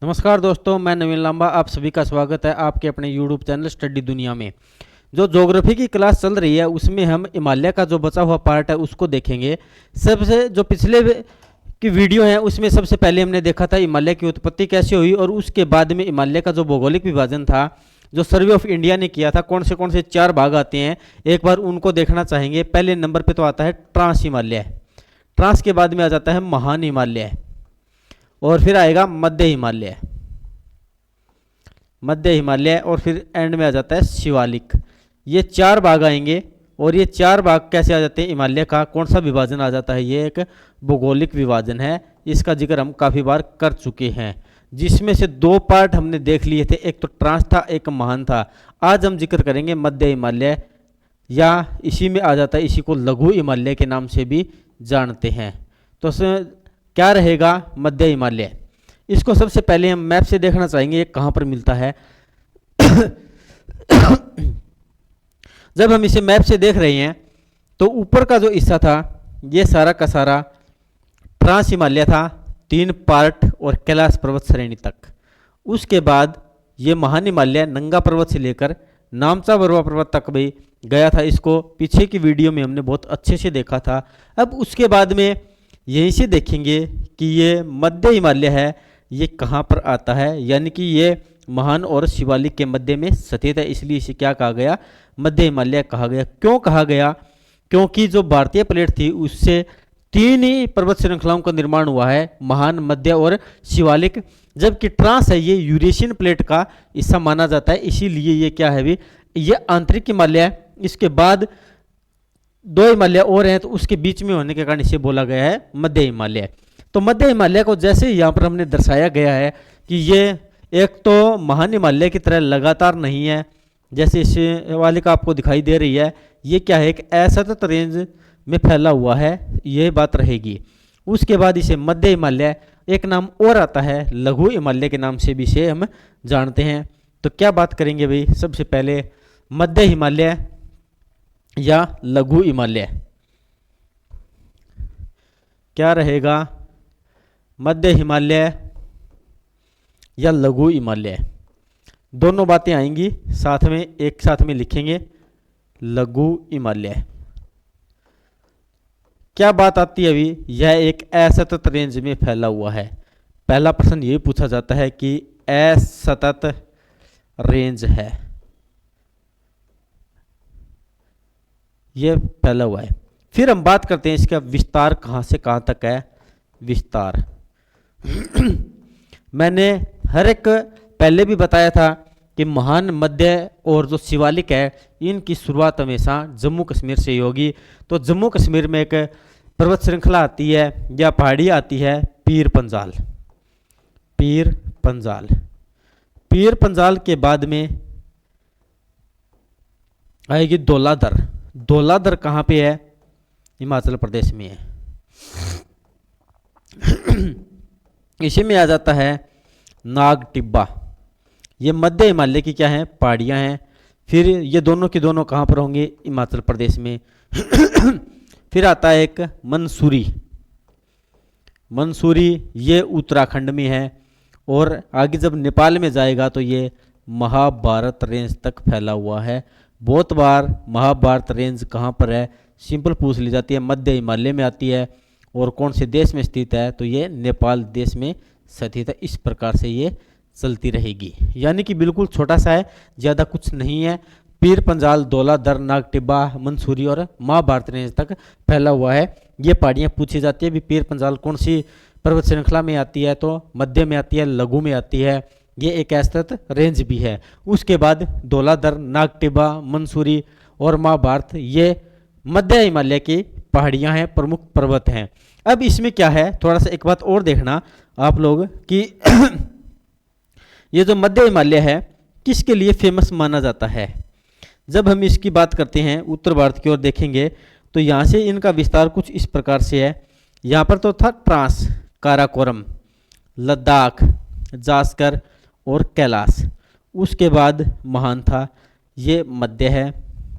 नमस्कार दोस्तों, मैं नवीन लांबा। आप सभी का स्वागत है आपके अपने यूट्यूब चैनल स्टडी दुनिया में। जो ज्योग्राफी की क्लास चल रही है उसमें हम हिमालय का जो बचा हुआ पार्ट है उसको देखेंगे। सबसे जो पिछले की वीडियो है उसमें सबसे पहले हमने देखा था हिमालय की उत्पत्ति कैसे हुई, और उसके बाद में हिमालय का जो भौगोलिक विभाजन था जो सर्वे ऑफ इंडिया ने किया था, कौन से 4 भाग आते हैं, एक बार उनको देखना चाहेंगे। पहले नंबर पे तो आता है ट्रांस हिमालय, ट्रांस के बाद में आ जाता है महान हिमालय, और फिर आएगा मध्य हिमालय, मध्य हिमालय, और फिर एंड में आ जाता है शिवालिक। ये 4 भाग आएंगे, और ये 4 भाग कैसे आ जाते हैं, हिमालय का कौन सा विभाजन आ जाता है, ये एक भौगोलिक विभाजन है। इसका जिक्र हम काफ़ी बार कर चुके हैं, जिसमें से 2 पार्ट हमने देख लिए थे, एक तो ट्रांस था, एक महान था। आज हम जिक्र करेंगे मध्य हिमालय, या इसी में आ जाता है, इसी को लघु हिमालय के नाम से भी जानते हैं। तो क्या रहेगा मध्य हिमालय। इसको सबसे पहले हम मैप से देखना चाहेंगे ये कहाँ पर मिलता है। जब हम इसे मैप से देख रहे हैं तो ऊपर का जो हिस्सा था ये सारा का सारा ट्रांस हिमालय था, 3 पार्ट और कैलाश पर्वत श्रेणी तक। उसके बाद ये महान हिमालय नंगा पर्वत से लेकर नामचा बरुआ पर्वत तक भी गया था। इसको पीछे की वीडियो में हमने बहुत अच्छे से देखा था। अब उसके बाद में यहीं से देखेंगे कि ये मध्य हिमालय है, ये कहाँ पर आता है, यानी कि ये महान और शिवालिक के मध्य में स्थित है, इसलिए इसे क्या कहा गया, मध्य हिमालय कहा गया। क्यों कहा गया? क्योंकि जो भारतीय प्लेट थी उससे 3 ही पर्वत श्रृंखलाओं का निर्माण हुआ है, महान, मध्य और शिवालिक, जबकि ट्रांस है ये यूरेशियन प्लेट का हिस्सा माना जाता है, इसीलिए ये क्या है भी, ये आंतरिक हिमालय है। इसके बाद 2 हिमालय और हैं, तो उसके बीच में होने के कारण इसे बोला गया है मध्य हिमालय। तो मध्य हिमालय को जैसे यहाँ पर हमने दर्शाया गया है कि ये एक तो महान हिमालय की तरह लगातार नहीं है, जैसे इस वाले का आपको दिखाई दे रही है, ये क्या है, एक असतत रेंज में फैला हुआ है, ये बात रहेगी। उसके बाद इसे मध्य हिमालय, एक नाम और आता है लघु हिमालय के नाम से भी इसे हम जानते हैं। तो क्या बात करेंगे भाई, सबसे पहले मध्य हिमालय या लघु हिमालय, क्या रहेगा, मध्य हिमालय या लघु हिमालय, दोनों बातें आएंगी साथ में, एक साथ में लिखेंगे लघु हिमालय। क्या बात आती है अभी, यह एक असतत रेंज में फैला हुआ है। पहला प्रश्न ये पूछा जाता है कि असतत रेंज है, ये फैला हुआ है। फिर हम बात करते हैं इसका विस्तार कहाँ से कहाँ तक है। विस्तार मैंने हर एक पहले भी बताया था कि महान, मध्य और जो शिवालिक है इनकी शुरुआत हमेशा जम्मू कश्मीर से ही होगी। तो जम्मू कश्मीर में एक पर्वत श्रृंखला आती है या पहाड़ी आती है, पीर पंजाल। पीर पंजाल, पीर पंजाल के बाद में आएगी धौलाधर। धौलाधर कहाँ पे है, हिमाचल प्रदेश में है। इसी में आ जाता है नाग टिब्बा, ये मध्य हिमालय की क्या है, पहाड़ियाँ हैं। फिर ये दोनों के दोनों कहाँ पर होंगे, हिमाचल प्रदेश में। फिर आता है एक मंसूरी, मंसूरी ये उत्तराखंड में है, और आगे जब नेपाल में जाएगा तो ये महाभारत रेंज तक फैला हुआ है। बहुत बार महाभारत रेंज कहाँ पर है, सिंपल पूछ ली जाती है, मध्य हिमालय में आती है, और कौन से देश में स्थित है, तो ये नेपाल देश में स्थित है। इस प्रकार से ये चलती रहेगी, यानी कि बिल्कुल छोटा सा है, ज़्यादा कुछ नहीं है। पीर पंजाल, धौलाधर, नाग टिब्बा, मंसूरी और महाभारत रेंज तक फैला हुआ है। ये पहाड़ियाँ पूछी जाती है भी, पीर पंजाल कौन सी पर्वत श्रृंखला में आती है, तो मध्य में आती है, लघु में आती है, ये एक असतत रेंज भी है। उसके बाद धौलाधर, नाग टिब्बा, मंसूरी और महाभारत ये मध्य हिमालय की पहाड़ियाँ हैं, प्रमुख पर्वत हैं। अब इसमें क्या है, थोड़ा सा एक बात और देखना आप लोग कि ये जो मध्य हिमालय है किसके लिए फेमस माना जाता है। जब हम इसकी बात करते हैं उत्तर भारत की ओर देखेंगे तो यहाँ से इनका विस्तार कुछ इस प्रकार से है। यहाँ पर तो था ट्रांस, काराकोरम, लद्दाख, जास्कर और कैलाश। उसके बाद महान था, ये मध्य है।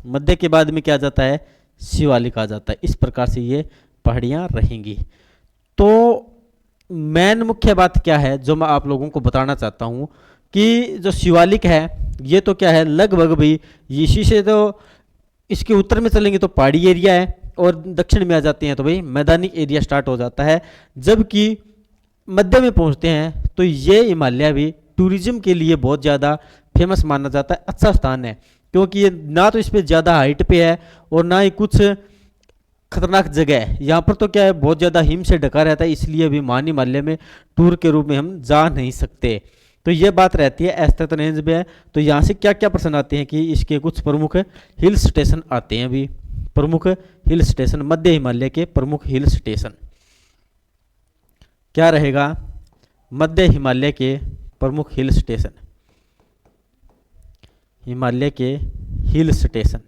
मध्य के बाद में क्या जाता है, शिवालिक आ जाता है। इस प्रकार से ये पहाड़ियाँ रहेंगी। तो मेन मुख्य बात क्या है जो मैं आप लोगों को बताना चाहता हूँ कि जो शिवालिक है ये तो क्या है लगभग भी इसी से तो इसके उत्तर में चलेंगे तो पहाड़ी एरिया है और दक्षिण में आ जाते हैं तो भाई मैदानी एरिया स्टार्ट हो जाता है। जबकि मध्य में पहुंचते हैं तो ये हिमालय भी टूरिज्म के लिए बहुत ज़्यादा फेमस माना जाता है, अच्छा स्थान है, क्योंकि ये ना तो इस पर ज़्यादा हाइट पे है और ना ही कुछ खतरनाक जगह है। यहाँ पर तो क्या है बहुत ज़्यादा हिम से ढका रहता है, इसलिए अभी मान हिमालय में टूर के रूप में हम जा नहीं सकते। तो ये बात रहती है एस्तेत रेंज में है। तो यहाँ से क्या क्या प्रश्न आते हैं कि इसके कुछ प्रमुख हिल स्टेशन आते हैं। अभी प्रमुख हिल स्टेशन, मध्य हिमालय के प्रमुख हिल स्टेशन क्या रहेगा? मध्य हिमालय के प्रमुख हिल स्टेशन, हिमालय के हिल स्टेशन।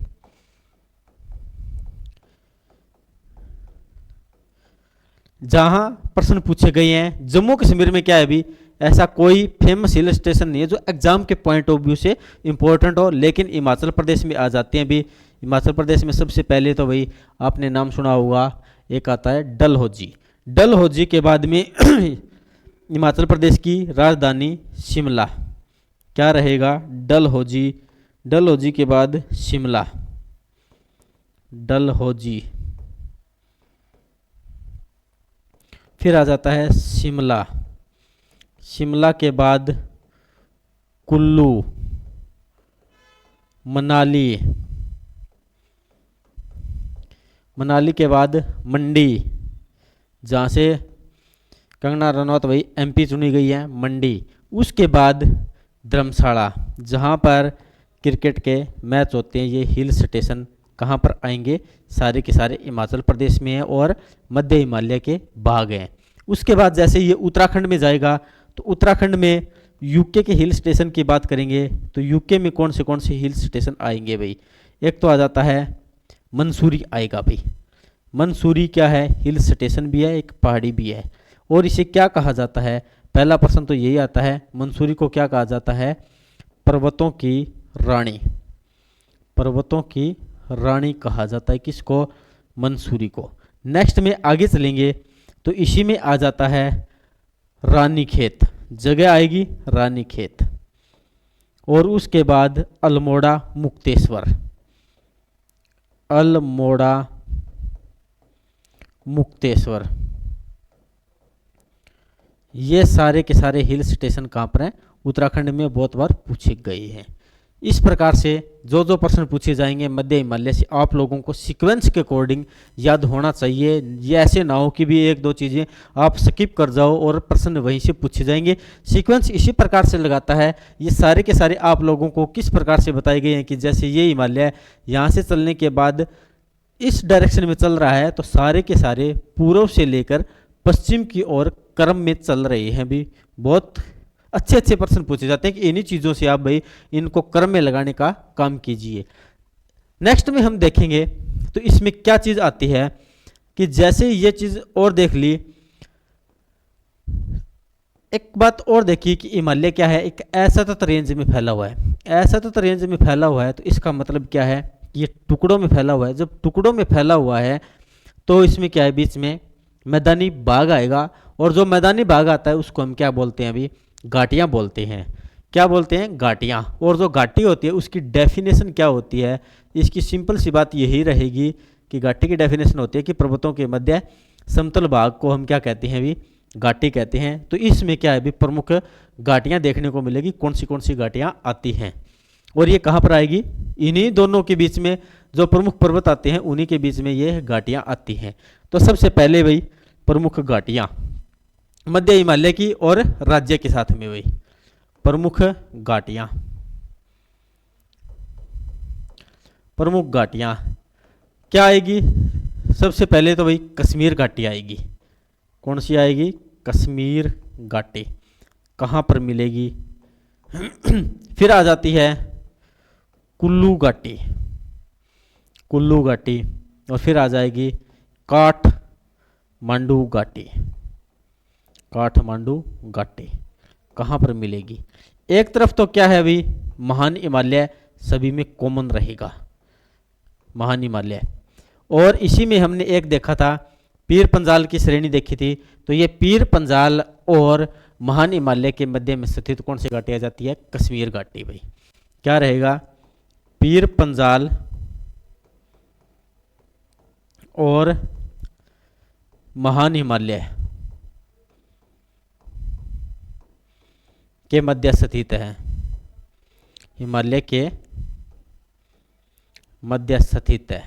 जहां प्रश्न पूछे गए हैं जम्मू कश्मीर में क्या है अभी ऐसा कोई फेमस हिल स्टेशन नहीं है जो एग्जाम के पॉइंट ऑफ व्यू से इंपॉर्टेंट हो, लेकिन हिमाचल प्रदेश में आ जाते हैं। अभी हिमाचल प्रदेश में सबसे पहले तो भाई आपने नाम सुना होगा, एक आता है डलहौजी। डलहौजी के बाद में हिमाचल प्रदेश की राजधानी शिमला क्या रहेगा? डलहौजी। डलहौजी के बाद शिमला, डलहौजी। फिर आ जाता है शिमला, शिमला के बाद कुल्लू, मनाली, मनाली के बाद मंडी, जहाँ से कंगना रनौत भाई एमपी चुनी गई है, मंडी। उसके बाद धर्मशाला, जहाँ पर क्रिकेट के मैच होते हैं। ये हिल स्टेशन कहाँ पर आएंगे? सारे के सारे हिमाचल प्रदेश में हैं और मध्य हिमालय के भाग हैं। उसके बाद जैसे ये उत्तराखंड में जाएगा तो उत्तराखंड में यूके के हिल स्टेशन की बात करेंगे तो यूके में कौन से हिल स्टेशन आएंगे भाई? एक तो आ जाता है मंसूरी आएगा भाई। मंसूरी क्या है? हिल स्टेशन भी है, एक पहाड़ी भी है। और इसे क्या कहा जाता है? पहला प्रश्न तो यही आता है, मंसूरी को क्या कहा जाता है? पर्वतों की रानी, पर्वतों की रानी कहा जाता है किसको? मंसूरी को। नेक्स्ट में आगे चलेंगे तो इसी में आ जाता है रानीखेत, जगह आएगी रानीखेत। और उसके बाद अल्मोड़ा मुक्तेश्वर, अल्मोड़ा मुक्तेश्वर। ये सारे के सारे हिल स्टेशन कहाँ पर हैं? उत्तराखंड में बहुत बार पूछे गए हैं। इस प्रकार से जो जो प्रश्न पूछे जाएंगे मध्य हिमालय से आप लोगों को सीक्वेंस के अकॉर्डिंग याद होना चाहिए। ये ऐसे ना हो कि भी एक दो चीज़ें आप स्किप कर जाओ और प्रश्न वहीं से पूछे जाएंगे। सीक्वेंस इसी प्रकार से लगाता है। ये सारे के सारे आप लोगों को किस प्रकार से बताए गए हैं कि जैसे ये हिमालय यहाँ से चलने के बाद इस डायरेक्शन में चल रहा है तो सारे के सारे पूर्व से लेकर पश्चिम की ओर क्रम में चल रहे हैं। भी बहुत अच्छे अच्छे प्रश्न पूछे जाते हैं कि इन्हीं चीज़ों से आप भाई इनको क्रम में लगाने का काम कीजिए। नेक्स्ट में हम देखेंगे तो इसमें क्या चीज़ आती है कि जैसे ये चीज़ और देख ली, एक बात और देखिए कि हिमालय क्या है? एक असतत रेंज में फैला हुआ है। असतत रेंज में फैला हुआ है तो इसका मतलब क्या है? ये टुकड़ों में फैला हुआ है। जब टुकड़ों में फैला हुआ है तो इसमें क्या है? बीच में मैदानी भाग आएगा और जो मैदानी भाग आता है उसको हम क्या बोलते हैं? अभी घाटियाँ बोलते हैं। क्या बोलते हैं? घाटियाँ। और जो घाटी होती है उसकी डेफिनेशन क्या होती है? इसकी सिंपल सी बात यही रहेगी कि घाटी की डेफिनेशन होती है कि पर्वतों के मध्य समतल भाग को हम क्या कहते हैं? अभी घाटी कहते हैं। तो इसमें क्या है? अभी प्रमुख घाटियाँ देखने को मिलेगी। कौन सी घाटियाँ आती हैं और ये कहाँ पर आएगी? इन्हीं दोनों के बीच में जो प्रमुख पर्वत आते हैं उन्हीं के बीच में ये घाटियाँ आती हैं। तो सबसे पहले भाई प्रमुख घाटियाँ मध्य हिमालय की और राज्य के साथ में भाई प्रमुख घाटियाँ, प्रमुख घाटियाँ क्या आएगी? सबसे पहले तो भाई कश्मीर घाटी आएगी। कौन सी आएगी? कश्मीर घाटी। कहाँ पर मिलेगी? फिर आ जाती है कुल्लू घाटी, कुल्लू घाटी। और फिर आ जाएगी काठमांडू घाटी, काठमांडू घाटी। कहाँ पर मिलेगी? एक तरफ तो क्या है अभी महान हिमालय सभी में कॉमन रहेगा, महान हिमालय। और इसी में हमने एक देखा था पीर पंजाल की श्रेणी देखी थी, तो ये पीर पंजाल और महान हिमालय के मध्य में स्थित कौन सी घाटी आ जाती है? कश्मीर घाटी। भाई क्या रहेगा? पीर पंजाल और महान हिमालय के मध्य स्थित है, हिमालय के मध्य स्थित है,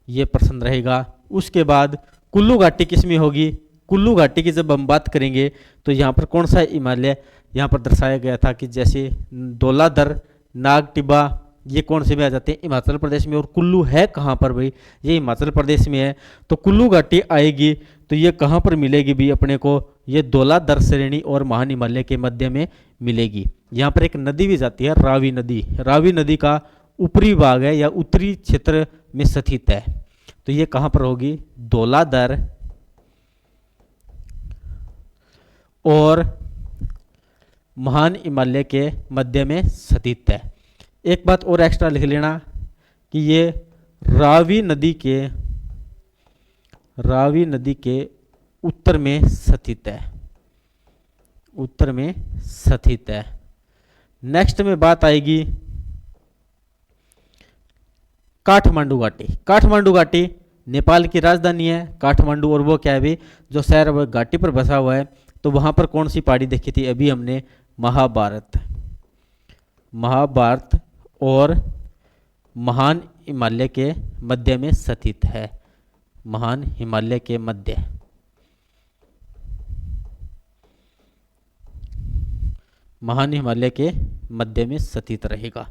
ये प्रश्न रहेगा। उसके बाद कुल्लू घाटी किसमें होगी? कुल्लू घाटी की जब हम बात करेंगे तो यहाँ पर कौन सा हिमालय यहाँ पर दर्शाया गया था कि जैसे धौलाधर, नागटिब्बा, ये कौन से में आ जाते हैं? हिमाचल प्रदेश में। और कुल्लू है कहाँ पर भाई? ये हिमाचल प्रदेश में है। तो कुल्लू घाटी आएगी तो ये कहाँ पर मिलेगी भी अपने को? ये धौलाधर श्रेणी और महान हिमालय के मध्य में मिलेगी। यहाँ पर एक नदी भी जाती है, रावी नदी। रावी नदी का ऊपरी भाग है या उत्तरी क्षेत्र में स्थित है, तो ये कहाँ पर होगी? धौलाधर और महान हिमालय के मध्य में स्थित है। एक बात और एक्स्ट्रा लिख लेना कि ये रावी नदी के उत्तर में स्थित है, उत्तर में स्थित है। नेक्स्ट में बात आएगी काठमांडू घाटी। काठमांडू घाटी नेपाल की राजधानी है काठमांडू, और वो क्या है भी? जो शहर वो घाटी पर बसा हुआ है। तो वहां पर कौन सी पहाड़ी देखी थी अभी हमने? महाभारत। महाभारत और महान हिमालय के मध्य में स्थित है, महान हिमालय के मध्य। महान हिमालय के मध्य में स्थित रहेगा।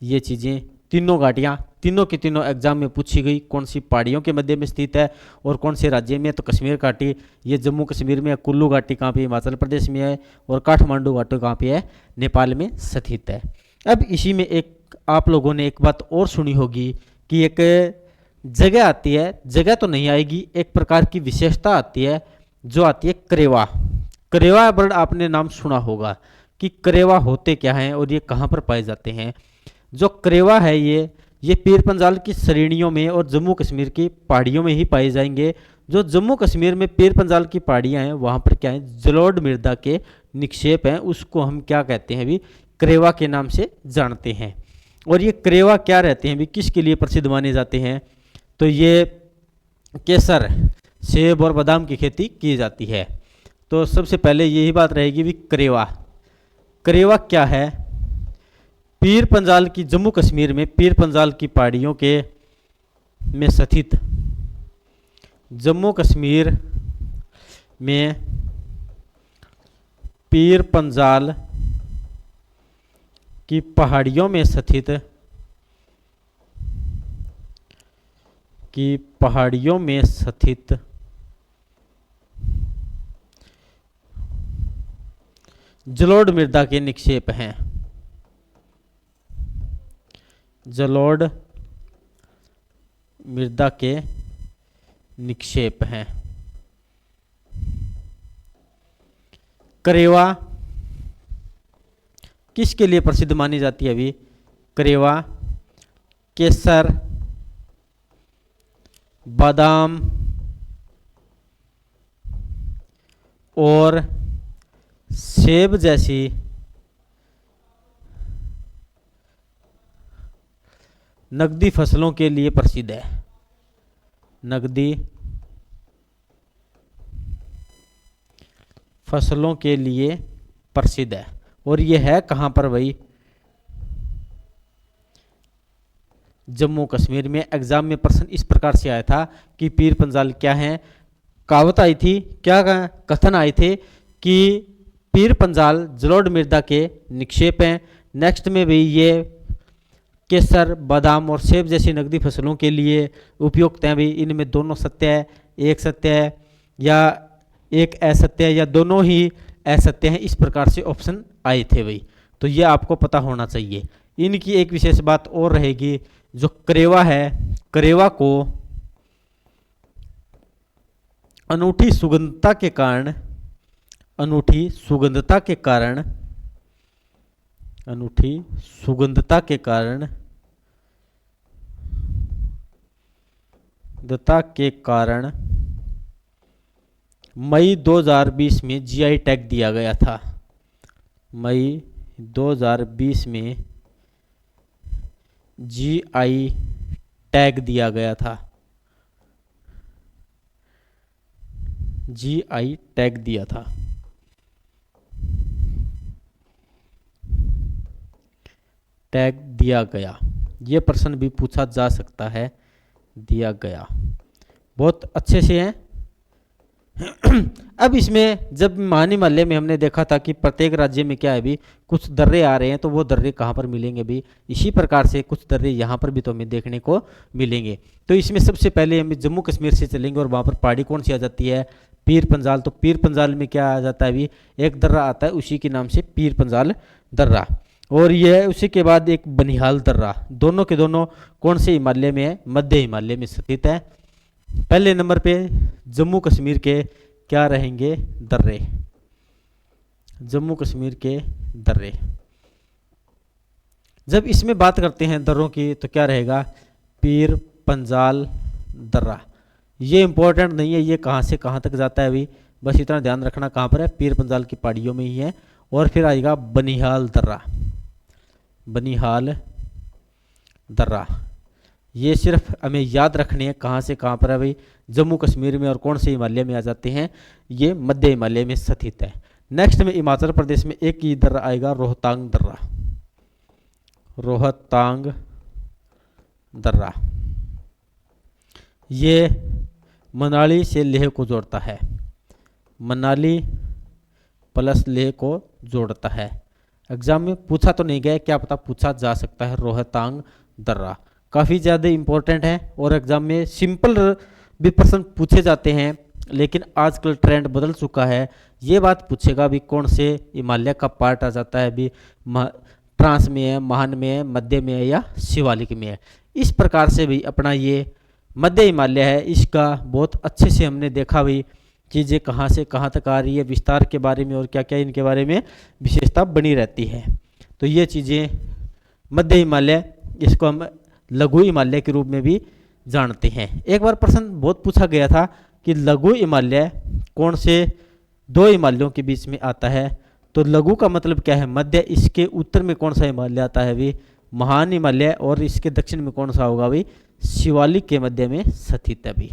ये चीजें तीनों घाटियां तीनों की तीनों एग्जाम में पूछी गई, कौन सी पहाड़ियों के मध्य में स्थित है और कौन से राज्य में? तो कश्मीर घाटी ये जम्मू कश्मीर में है, कुल्लू घाटी कहाँ पे? हिमाचल प्रदेश में है, और काठमांडू घाटी कहाँ पे है? नेपाल में स्थित है। अब इसी में एक आप लोगों ने एक बात और सुनी होगी कि एक जगह आती है, जगह तो नहीं आएगी, एक प्रकार की विशेषता आती है जो आती है करेवा। करेवा बर्ड आपने नाम सुना होगा कि करेवा होते क्या हैं और ये कहाँ पर पाए जाते हैं। जो करेवा है ये पीर पंजाल की श्रेणियों में और जम्मू कश्मीर की पहाड़ियों में ही पाए जाएंगे। जो जम्मू कश्मीर में पीर पंजाल की पहाड़ियाँ हैं वहाँ पर क्या है? जलोढ़ मृदा के निक्षेप हैं, उसको हम क्या कहते हैं भी? करेवा के नाम से जानते हैं। और ये करेवा क्या रहते हैं भी? किसके लिए प्रसिद्ध माने जाते हैं? तो ये केसर, सेब और बादाम की खेती की जाती है। तो सबसे पहले यही बात रहेगी भी करेवा। करेवा क्या है? पीर पंजाल की जम्मू कश्मीर में पीर पंजाल की पहाड़ियों के में स्थित जम्मू कश्मीर में पीर पंजाल की पहाड़ियों में स्थित जलोढ़ मृदा के निक्षेप हैं, जलोढ़ मृदा के निक्षेप हैं। करेवा किसके लिए प्रसिद्ध मानी जाती है अभी? करेवा केसर, बादाम और सेब जैसी नकदी फसलों के लिए प्रसिद्ध है। नकदी फसलों के लिए प्रसिद्ध है। और ये है कहाँ पर भाई? जम्मू कश्मीर में। एग्जाम में प्रश्न इस प्रकार से आया था कि पीर पंजाल क्या है? कहावत आई थी, क्या कथन आए थे कि पीर पंजाल जलोढ़ मृदा के निक्षेप हैं। नेक्स्ट में भी ये केसर, बादाम और सेब जैसी नकदी फसलों के लिए उपयुक्त हैं भी। इनमें दोनों सत्य है, एक सत्य है या एक असत्य है या दोनों ही असत्य हैं, इस प्रकार से ऑप्शन आए थे भाई। तो ये आपको पता होना चाहिए। इनकी एक विशेष बात और रहेगी, जो करेवा है, करेवा को अनूठी सुगंधता के कारण अनूठी सुगंधता के कारण विविधता के कारण मई 2020 में जीआई टैग दिया गया था। मई 2020 में जीआई टैग दिया गया था। जीआई टैग दिया था। टैग दिया गया, ये प्रश्न भी पूछा जा सकता है। दिया गया, बहुत अच्छे से हैं। अब इसमें जब महानिमालय में हमने देखा था कि प्रत्येक राज्य में क्या है भी कुछ दर्रे आ रहे हैं, तो वो दर्रे कहाँ पर मिलेंगे भी, इसी प्रकार से कुछ दर्रे यहाँ पर भी तो हमें देखने को मिलेंगे। तो इसमें सबसे पहले हम जम्मू कश्मीर से चलेंगे और वहाँ पर पहाड़ी कौन सी आ जाती है, पीर पंजाल। तो पीर पंजाल में क्या आ जाता है भी, एक दर्रा आता है उसी के नाम से पीर पंजाल दर्रा। और यह उसी के बाद एक बनिहाल दर्रा, दोनों के दोनों कौन से हिमालय में है, मध्य हिमालय में स्थित है। पहले नंबर पे जम्मू कश्मीर के क्या रहेंगे, दर्रे। जम्मू कश्मीर के दर्रे। जब इसमें बात करते हैं दर्रों की तो क्या रहेगा, पीर पंजाल दर्रा। ये इंपॉर्टेंट नहीं है, ये कहाँ से कहाँ तक जाता है अभी, बस इतना ध्यान रखना कहाँ पर है, पीर पंजाल की पहाड़ियों में ही है। और फिर आएगा बनिहाल दर्रा। बनिहाल दर्रा, ये सिर्फ हमें याद रखने हैं कहाँ से कहाँ पर है भाई, जम्मू कश्मीर में और कौन से हिमालय में आ जाते हैं, ये मध्य हिमालय में स्थित है। नेक्स्ट में हिमाचल प्रदेश में एक ही दर्रा आएगा, रोहतांग दर्रा। रोहतांग दर्रा, ये मनाली से लेह को जोड़ता है। मनाली प्लस लेह को जोड़ता है। एग्जाम में पूछा तो नहीं गया, क्या पता पूछा जा सकता है। रोहतांग दर्रा काफ़ी ज़्यादा इम्पोर्टेंट है और एग्जाम में सिंपल भी प्रश्न पूछे जाते हैं, लेकिन आजकल ट्रेंड बदल चुका है। ये बात पूछेगा भी कौन से हिमालय का पार्ट आ जाता है भी, ट्रांस में है, महान में है, मध्य में है या शिवालिक में है। इस प्रकार से भी अपना ये मध्य हिमालय है, इसका बहुत अच्छे से हमने देखा भी चीज़ें कहाँ से कहाँ तक आ रही है, विस्तार के बारे में और क्या क्या इनके बारे में विशेषता बनी रहती है। तो ये चीज़ें मध्य हिमालय, इसको हम लघु हिमालय के रूप में भी जानते हैं। एक बार प्रश्न बहुत पूछा गया था कि लघु हिमालय कौन से दो हिमालयों के बीच में आता है, तो लघु का मतलब क्या है, मध्य। इसके उत्तर में कौन सा हिमालय आता है भी, महान हिमालय। और इसके दक्षिण में कौन सा होगा भी, शिवालिक के मध्य में स्थित है भी।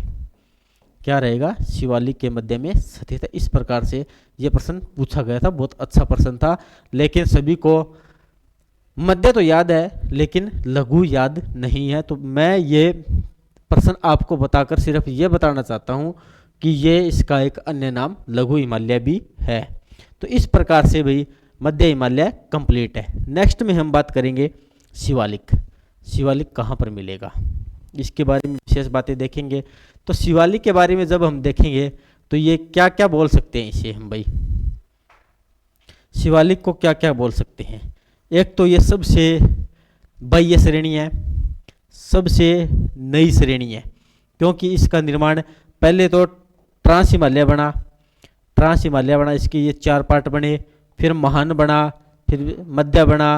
क्या रहेगा, शिवालिक के मध्य में स्थित है। इस प्रकार से यह प्रश्न पूछा गया था, बहुत अच्छा प्रश्न था। लेकिन सभी को मध्य तो याद है लेकिन लघु याद नहीं है। तो मैं ये प्रश्न आपको बताकर सिर्फ ये बताना चाहता हूँ कि ये इसका एक अन्य नाम लघु हिमालय भी है। तो इस प्रकार से भाई मध्य हिमालय कंप्लीट है। नेक्स्ट में हम बात करेंगे शिवालिक। शिवालिक कहाँ पर मिलेगा, इसके बारे में विशेष बातें देखेंगे। तो शिवालिक के बारे में जब हम देखेंगे तो ये क्या क्या बोल सकते हैं इसे हम भाई, शिवालिक को क्या क्या बोल सकते हैं। एक तो ये सबसे बाह्य श्रेणी है, सबसे नई श्रेणी है, क्योंकि इसका निर्माण पहले तो ट्रांस हिमालय बना, ट्रांस हिमालय बना, इसके ये 4 पार्ट बने, फिर महान बना, फिर मध्य बना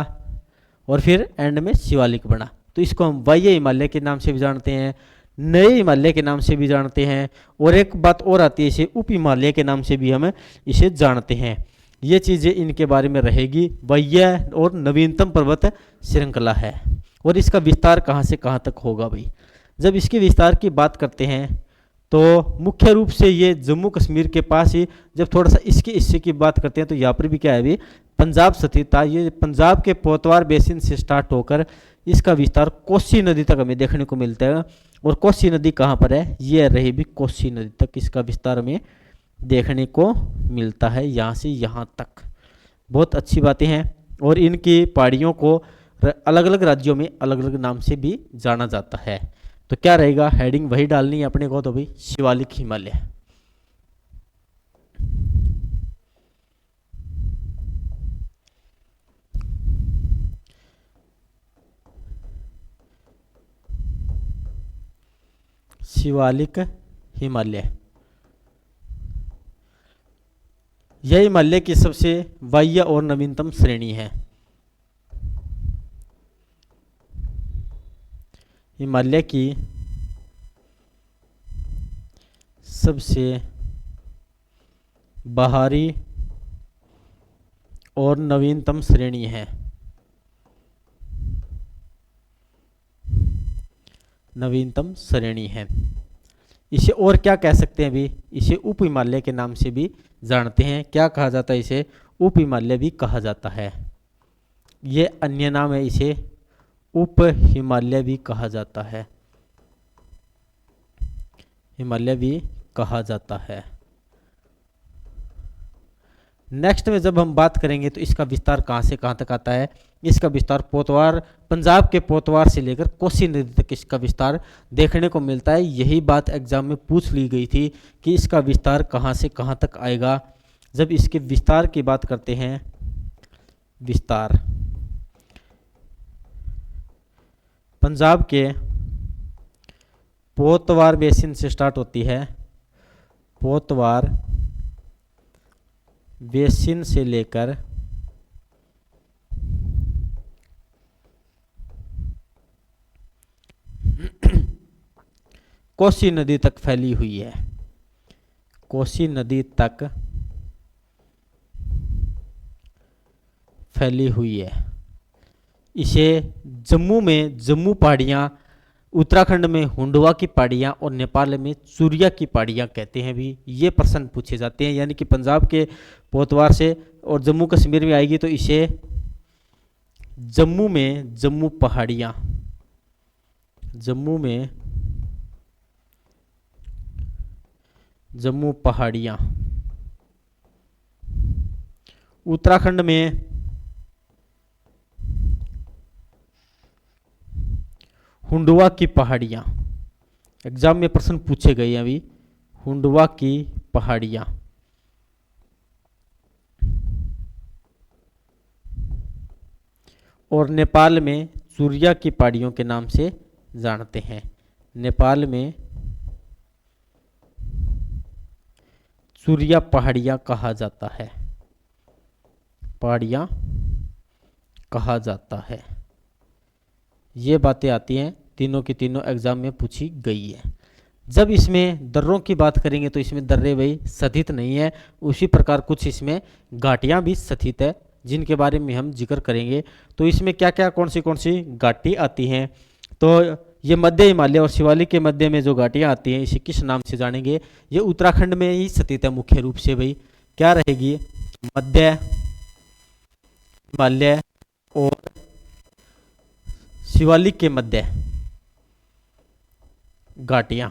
और फिर एंड में शिवालिक बना। तो इसको हम बाह्य हिमालय के नाम से भी जानते हैं, नए हिमालय के नाम से भी जानते हैं, और एक बात और आती है, इसे उप हिमालय के नाम से भी हम इसे जानते हैं। ये चीज़ें इनके बारे में रहेगी। बाह्य और नवीनतम पर्वत श्रृंखला है, और इसका विस्तार कहाँ से कहाँ तक होगा भाई। जब इसके विस्तार की बात करते हैं तो मुख्य रूप से ये जम्मू कश्मीर के पास ही, जब थोड़ा सा इसके हिस्से की बात करते हैं तो यहाँ पर भी क्या है भी, पंजाब स्थित था। ये पंजाब के पोतवार बेसिन से स्टार्ट होकर इसका विस्तार कोसी नदी तक हमें देखने को मिलता है। और कोसी नदी कहाँ पर है, ये रही भी कोसी नदी तक इसका विस्तार हमें देखने को मिलता है, यहाँ से यहाँ तक। बहुत अच्छी बातें हैं। और इनकी पहाड़ियों को अलग अलग राज्यों में अलग अलग नाम से भी जाना जाता है। तो क्या रहेगा, हेडिंग वही डालनी है अपने को, तो भाई शिवालिक हिमालय। शिवालिक हिमालय, यह हिमालय की सबसे बाह्य और नवीनतम श्रेणी है। हिमालय की सबसे बाहरी और नवीनतम श्रेणी है। नवीनतम श्रेणी है। इसे और क्या कह सकते हैं अभी, इसे उप हिमालय के नाम से भी जानते हैं। क्या कहा जाता है इसे, उप हिमालय भी कहा जाता है। ये अन्य नाम है, इसे उप हिमालय भी कहा जाता है। हिमालय भी कहा जाता है। नेक्स्ट में जब हम बात करेंगे तो इसका विस्तार कहाँ से कहाँ तक आता है। इसका विस्तार पोतवार, पंजाब के पोतवार से लेकर कोसी नदी तक इसका विस्तार देखने को मिलता है। यही बात एग्जाम में पूछ ली गई थी कि इसका विस्तार कहाँ से कहाँ तक आएगा। जब इसके विस्तार की बात करते हैं, विस्तार पंजाब के पोतवार बेसिन से स्टार्ट होती है। पोतवार बेसिन से लेकर कोसी नदी तक फैली हुई है। कोसी नदी तक फैली हुई है। इसे जम्मू में जम्मू पहाड़ियाँ, उत्तराखंड में हुंडवा की पहाड़ियाँ और नेपाल में चूरिया की पहाड़ियाँ कहते हैं। भी ये प्रश्न पूछे जाते हैं। यानी कि पंजाब के पोतवार से और जम्मू कश्मीर में आएगी तो इसे जम्मू में जम्मू पहाड़ियाँ, जम्मू में जम्मू पहाड़ियाँ, उत्तराखंड में हुंडवा की पहाड़ियाँ। एग्जाम में प्रश्न पूछे गए हैं अभी, हुंडवा की पहाड़ियाँ। और नेपाल में चूरिया की पहाड़ियों के नाम से जानते हैं। नेपाल में चूरिया पहाड़ियाँ कहा जाता है, पहाड़ियाँ कहा जाता है। ये बातें आती हैं, तीनों की तीनों एग्जाम में पूछी गई है। जब इसमें दर्रों की बात करेंगे तो इसमें दर्रे भाई स्थित नहीं है। उसी प्रकार कुछ इसमें घाटियाँ भी स्थित है, जिनके बारे में हम जिक्र करेंगे। तो इसमें क्या क्या कौन सी घाटी आती हैं, तो ये मध्य हिमालय और शिवालिक के मध्य में जो घाटियाँ आती हैं, इसे किस नाम से जानेंगे। ये उत्तराखंड में ही स्थित है मुख्य रूप से। भाई क्या रहेगी, मध्य हिमालय और शिवालिक के मध्य घाटियां।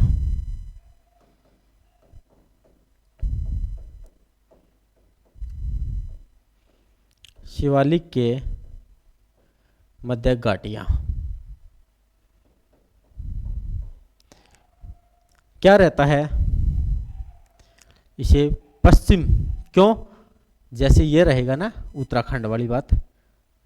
शिवालिक के मध्य घाटियां क्या रहता है, इसे पश्चिम, क्यों, जैसे ये रहेगा ना उत्तराखंड वाली बात,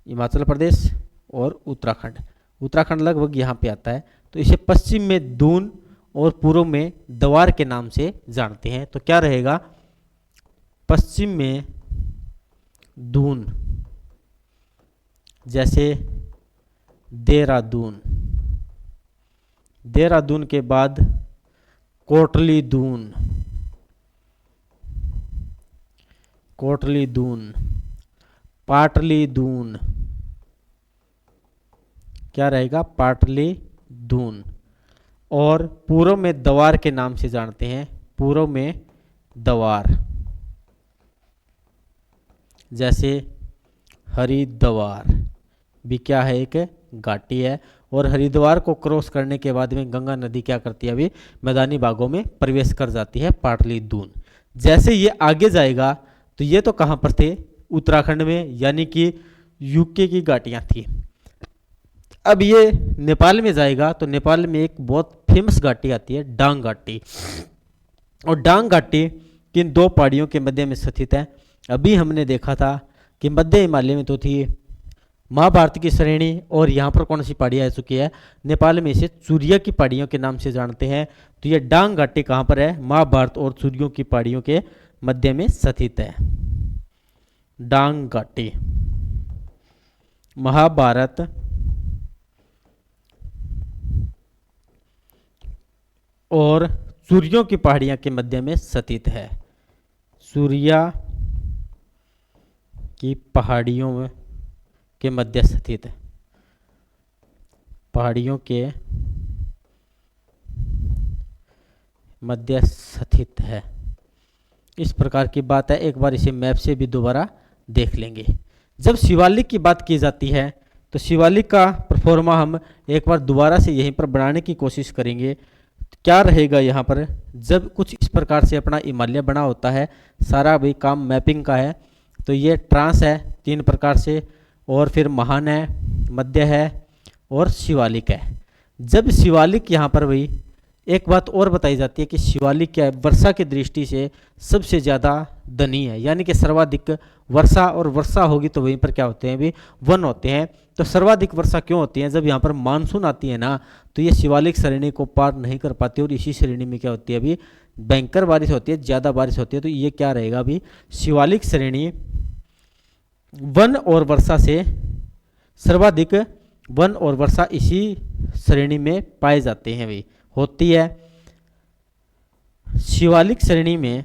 हिमाचल प्रदेश और उत्तराखंड, उत्तराखंड लगभग यहाँ पे आता है। तो इसे पश्चिम में दून और पूर्व में दवार के नाम से जानते हैं। तो क्या रहेगा, पश्चिम में दून, जैसे देहरादून, देहरादून के बाद कोटली दून, कोटली दून, पाटली दून, क्या रहेगा, पाटली दून। और पूर्व में दवार के नाम से जानते हैं, पूर्व में दवार, जैसे हरिद्वार भी क्या है, एक घाटी है। और हरिद्वार को क्रॉस करने के बाद में गंगा नदी क्या करती है, अभी मैदानी भागों में प्रवेश कर जाती है, पाटली दून। जैसे ये आगे जाएगा तो ये तो कहाँ पर थे, उत्तराखंड में, यानी कि यूके की घाटियाँ थी। अब ये नेपाल में जाएगा तो नेपाल में एक बहुत फेमस घाटी आती है, डांग घाटी। और डांग घाटी किन दो पहाड़ियों के मध्य में स्थित है। अभी हमने देखा था कि मध्य हिमालय में तो थी महाभारत की श्रेणी, और यहाँ पर कौन सी पहाड़ियाँ आ चुकी है, नेपाल में इसे चूरिया की पहाड़ियों के नाम से जानते हैं। तो ये डांग घाटी कहाँ पर है, महाभारत और चूरियों की पहाड़ियों के मध्य में स्थित है। डांग घाटी महाभारत और सूर्यों की पहाड़ियां के मध्य में स्थित है। सूर्या की पहाड़ियों में के मध्य स्थित है, पहाड़ियों के मध्य स्थित है। इस प्रकार की बात है। एक बार इसे मैप से भी दोबारा देख लेंगे। जब शिवालिक की बात की जाती है तो शिवालिक का परफॉर्मा हम एक बार दोबारा से यहीं पर बनाने की कोशिश करेंगे। क्या रहेगा यहाँ पर, जब कुछ इस प्रकार से अपना हिमालय बना होता है, सारा भी काम मैपिंग का है, तो ये ट्रांस है 3 प्रकार से, और फिर महान है, मध्य है और शिवालिक है। जब शिवालिक यहाँ पर भी एक बात और बताई जाती है कि शिवालिक क्या है, वर्षा की दृष्टि से सबसे ज़्यादा धनी है, यानी कि सर्वाधिक वर्षा, और वर्षा होगी तो वहीं पर क्या होते हैं भी, वन होते हैं। तो सर्वाधिक वर्षा क्यों होती है, जब यहाँ पर मानसून आती है ना, तो ये शिवालिक श्रेणी को पार नहीं कर पाती, और इसी श्रेणी में क्या होती है अभी, भयंकर बारिश होती है, ज़्यादा बारिश होती है। तो ये क्या रहेगा अभी, शिवालिक श्रेणी वन और वर्षा से सर्वाधिक वन और वर्षा इसी श्रेणी में पाए जाते हैं भी होती है। शिवालिक श्रेणी में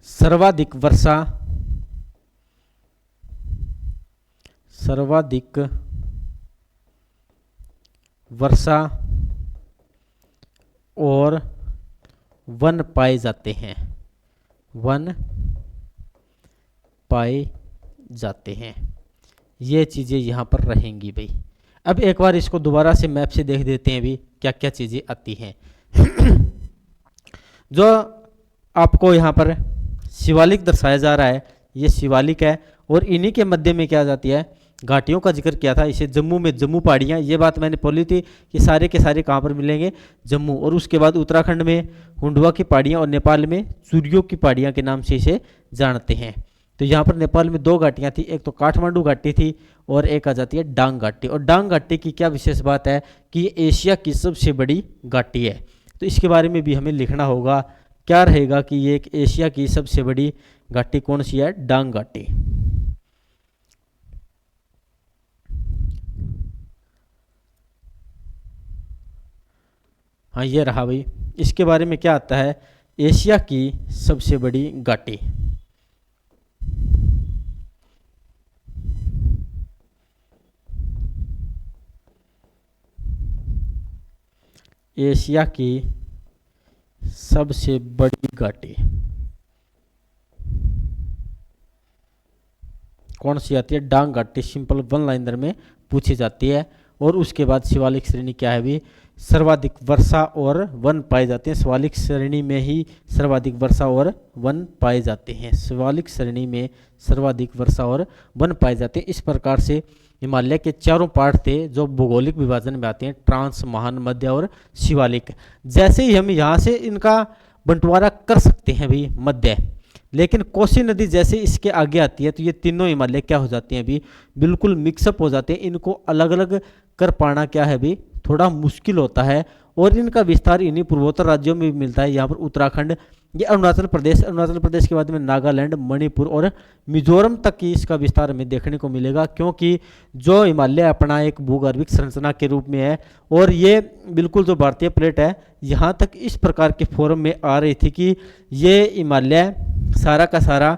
सर्वाधिक वर्षा और वन पाए जाते हैं, वन पाए जाते हैं। ये चीज़ें यहाँ पर रहेंगी भाई। अब एक बार इसको दोबारा से मैप से देख देते हैं भी क्या क्या चीज़ें आती हैं। जो आपको यहाँ पर शिवालिक दर्शाया जा रहा है, ये शिवालिक है, और इन्हीं के मध्य में क्या जाती है, घाटियों का जिक्र किया था। इसे जम्मू में जम्मू पहाड़ियाँ, ये बात मैंने बोली थी कि सारे के सारे कहाँ पर मिलेंगे, जम्मू। और उसके बाद उत्तराखंड में हुंडवा की पहाड़ियाँ, और नेपाल में सूर्यों की पहाड़ियाँ के नाम से इसे जानते हैं। तो यहाँ पर नेपाल में 2 घाटियाँ थी, एक तो काठमांडू घाटी थी और एक आ जाती है डांग घाटी। और डांग घाटी की क्या विशेष बात है कि ये एशिया की सबसे बड़ी घाटी है, तो इसके बारे में भी हमें लिखना होगा। क्या रहेगा कि ये एक एशिया की सबसे बड़ी घाटी कौन सी है, डांग घाटी। हाँ ये रहा भाई। इसके बारे में क्या आता है, एशिया की सबसे बड़ी घाटी। एशिया की सबसे बड़ी घाटी कौन सी आती है, डांग घाटी। सिंपल 1 लाइनर में पूछी जाती है। और उसके बाद शिवालिक श्रेणी क्या है भी, सर्वाधिक वर्षा और वन पाए जाते हैं। शिवालिक श्रेणी में ही सर्वाधिक वर्षा और वन पाए जाते हैं, शिवालिक श्रेणी में सर्वाधिक वर्षा और वन पाए जाते हैं। इस प्रकार से हिमालय के 4 पार्ट थे जो भौगोलिक विभाजन में आते हैं, ट्रांस, महान, मध्य और शिवालिक। जैसे ही हम यहाँ से इनका बंटवारा कर सकते हैं भी मध्य, लेकिन कोसी नदी जैसे इसके आगे आती है तो ये तीनों हिमालय क्या हो जाते हैं अभी, बिल्कुल मिक्सअप हो जाते हैं। इनको अलग अलग कर पाना क्या है अभी थोड़ा मुश्किल होता है, और इनका विस्तार इन्हीं पूर्वोत्तर राज्यों में भी मिलता है। यहाँ पर उत्तराखंड, ये अरुणाचल प्रदेश के बाद में नागालैंड, मणिपुर और मिजोरम तक की इसका विस्तार हमें देखने को मिलेगा, क्योंकि जो हिमालय अपना एक भूगर्भिक संरचना के रूप में है, और ये बिल्कुल जो भारतीय प्लेट है यहाँ तक इस प्रकार के फॉर्म में आ रही थी कि ये हिमालय सारा का सारा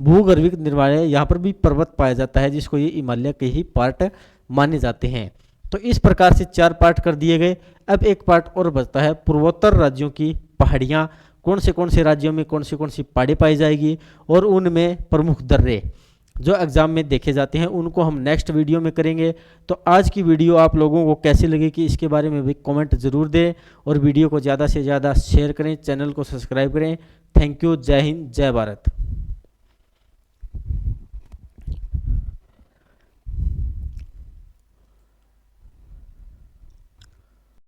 भूगर्भिक निर्माण है। यहाँ पर भी पर्वत पाया जाता है जिसको ये हिमालय के ही पार्ट माने जाते हैं। तो इस प्रकार से 4 पार्ट कर दिए गए। अब एक पार्ट और बचता है, पूर्वोत्तर राज्यों की पहाड़ियाँ। कौन से राज्यों में कौन सी पहाड़ी पाई जाएगी, और उनमें प्रमुख दर्रे जो एग्जाम में देखे जाते हैं, उनको हम नेक्स्ट वीडियो में करेंगे। तो आज की वीडियो आप लोगों को कैसी लगी कि इसके बारे में भी कमेंट जरूर दें, और वीडियो को ज़्यादा से ज़्यादा शेयर करें, चैनल को सब्सक्राइब करें। Thank you. जय हिंद, जय भारत।